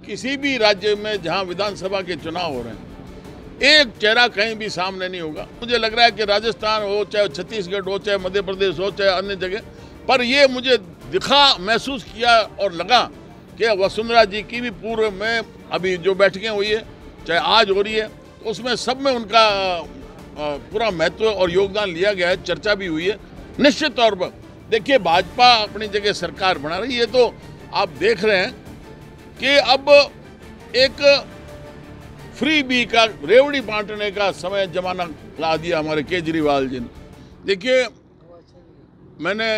किसी भी राज्य में जहां विधानसभा के चुनाव हो रहे हैं, एक चेहरा कहीं भी सामने नहीं होगा। मुझे लग रहा है कि राजस्थान हो, चाहे छत्तीसगढ़ हो, चाहे मध्य प्रदेश हो, चाहे अन्य जगह पर ये मुझे महसूस किया और लगा कि वसुंधरा जी की भी पूर्व में अभी जो बैठकें हुई है, चाहे आज हो रही है, तो उसमें सब में उनका पूरा महत्व और योगदान लिया गया है, चर्चा भी हुई है। निश्चित तौर पर देखिए, भाजपा अपनी जगह सरकार बना रही है, तो आप देख रहे हैं कि अब एक फ्री बी का रेवड़ी बांटने का समय जमाना ला दिया हमारे केजरीवाल जी ने। देखिए, मैंने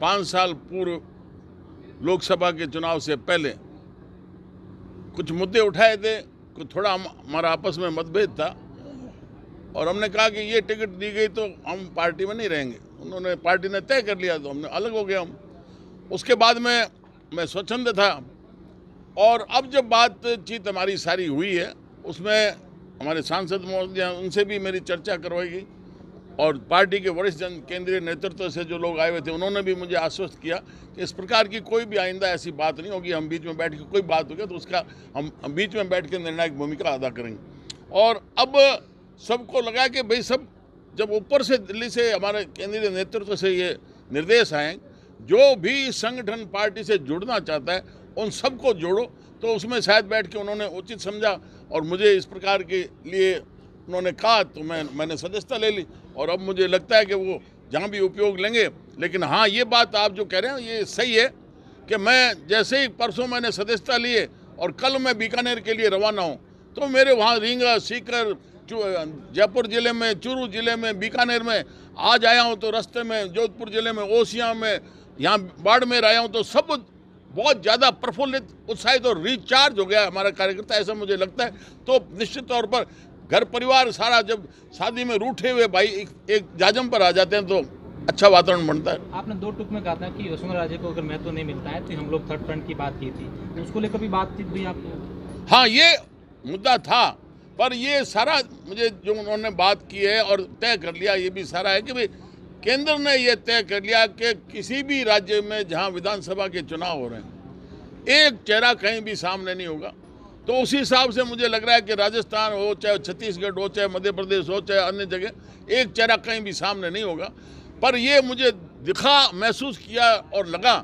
5 साल पूर्व लोकसभा के चुनाव से पहले कुछ मुद्दे उठाए थे, कुछ थोड़ा हमारा आपस में मतभेद था और हमने कहा कि ये टिकट दी गई तो हम पार्टी में नहीं रहेंगे। उन्होंने, पार्टी ने तय कर लिया तो हमने अलग हो गया हम। उसके बाद में मैं स्वच्छंद था और अब जब बातचीत हमारी सारी हुई है, उसमें हमारे सांसद महोदय, उनसे भी मेरी चर्चा करवाई गई और पार्टी के वरिष्ठ केंद्रीय नेतृत्व से जो लोग आए हुए थे, उन्होंने भी मुझे आश्वस्त किया कि इस प्रकार की कोई भी आइंदा ऐसी बात नहीं होगी। हम बीच में बैठ के कोई बात होगी तो उसका हम बीच में बैठ के निर्णायक भूमिका अदा करेंगे। और अब सबको लगा कि भाई, सब जब ऊपर से दिल्ली से हमारे केंद्रीय नेतृत्व से ये निर्देश आए, जो भी संगठन पार्टी से जुड़ना चाहता है उन सबको जोड़ो, तो उसमें शायद बैठ के उन्होंने उचित समझा और मुझे इस प्रकार के लिए उन्होंने कहा, तो मैंने सदस्यता ले ली और अब मुझे लगता है कि वो जहाँ भी उपयोग लेंगे। लेकिन हाँ, ये बात आप जो कह रहे हैं ये सही है कि मैं जैसे ही परसों मैंने सदस्यता लिए और कल मैं बीकानेर के लिए रवाना हूँ, तो मेरे वहाँ रींगा, सीकर, जयपुर जिले में, चूरू जिले में, बीकानेर में आज आया हूँ, तो रास्ते में जोधपुर जिले में, ओसियां में, यहाँ बाड़मेर आया हूँ, तो सब बहुत ज़्यादा प्रफुल्लित, उत्साहित और रिचार्ज हो गया हमारा कार्यकर्ता, ऐसा मुझे लगता है। तो निश्चित तौर पर घर परिवार सारा, जब शादी में रूठे हुए भाई एक जाजम पर आ जाते हैं तो अच्छा वातावरण बनता है। आपने 2 टूक में कहा था कि वसुंधरा राजे को अगर महत्व नहीं मिलता है तो हम लोग थर्ड फ्रंट की बात की थी, तो उसको लेकर भी बातचीत हुई आपको? हाँ, ये मुद्दा था, पर ये सारा मुझे जो उन्होंने बात की है और तय कर लिया, ये भी सारा है कि भाई केंद्र ने ये तय कर लिया कि किसी भी राज्य में जहां विधानसभा के चुनाव हो रहे हैं, एक चेहरा कहीं भी सामने नहीं होगा। तो उसी हिसाब से मुझे लग रहा है कि राजस्थान हो, चाहे छत्तीसगढ़ हो, चाहे मध्य प्रदेश हो, चाहे अन्य जगह, एक चेहरा कहीं भी सामने नहीं होगा। पर ये मुझे महसूस किया और लगा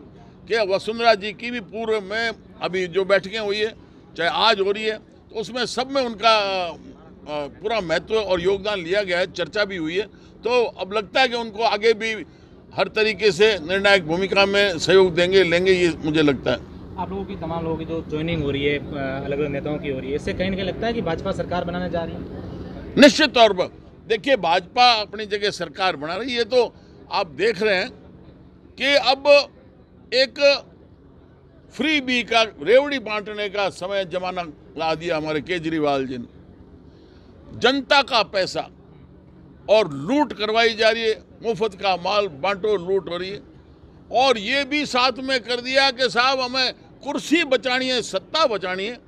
कि वसुंधरा जी की भी पूर्व में अभी जो बैठकें हुई है, चाहे आज हो रही है, तो उसमें सब में उनका पूरा महत्व और योगदान लिया गया है, चर्चा भी हुई है। तो अब लगता है कि उनको आगे भी हर तरीके से निर्णायक भूमिका में सहयोग लेंगे, ये मुझे लगता है। आप लोगों की, तमाम लोगों की जो ज्वाइनिंग हो रही है, अलग अलग नेताओं की हो रही है, इससे कहीं ना कहीं लगता है कि भाजपा सरकार बनाने जा रही है? निश्चित तौर पर देखिए, भाजपा अपनी जगह सरकार बना रही है, तो आप देख रहे हैं कि अब एक फ्री बी का रेवड़ी बांटने का समय जमाना ला दिया हमारे केजरीवाल जी ने। जनता का पैसा और लूट करवाई जा रही है, मुफ्त का माल बांटो, लूट हो रही है। और ये भी साथ में कर दिया कि साहब हमें कुर्सी बचानी है, सत्ता बचानी है,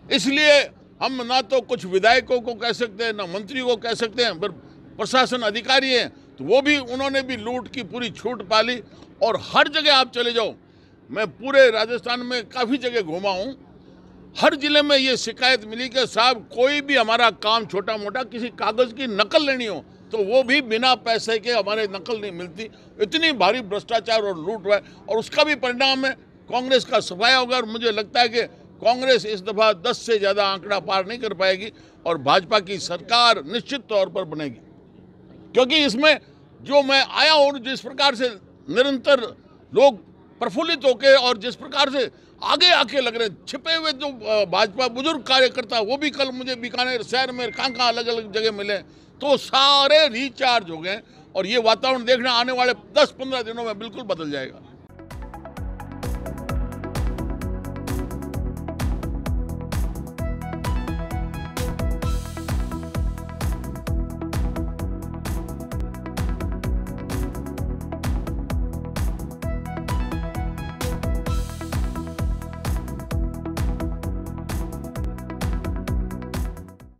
इसलिए हम ना तो कुछ विधायकों को कह सकते हैं, ना मंत्री को कह सकते हैं, पर प्रशासन अधिकारी हैं तो वो भी, उन्होंने भी लूट की पूरी छूट पा ली। और हर जगह आप चले जाओ, मैं पूरे राजस्थान में काफ़ी जगह घूमा हूँ, हर जिले में ये शिकायत मिली कि साहब कोई भी हमारा काम छोटा मोटा, किसी कागज़ की नकल लेनी हो तो वो भी बिना पैसे के हमारे नकल नहीं मिलती। इतनी भारी भ्रष्टाचार और लूट हुआ है और उसका भी परिणाम है कांग्रेस का सफाया होगा। और मुझे लगता है कि कांग्रेस इस दफ़ा 10 से ज़्यादा आंकड़ा पार नहीं कर पाएगी और भाजपा की सरकार निश्चित तौर पर बनेगी, क्योंकि इसमें जो मैं आया और जिस प्रकार से निरंतर लोग प्रफुल्लित होकर और जिस प्रकार से आगे आके लग रहे, छिपे हुए जो भाजपा बुजुर्ग कार्यकर्ता, वो भी कल मुझे बीकानेर शहर में कहाँ अलग अलग जगह मिले, तो सारे रिचार्ज हो गए और ये वातावरण देखना आने वाले 10-15 दिनों में बिल्कुल बदल जाएगा।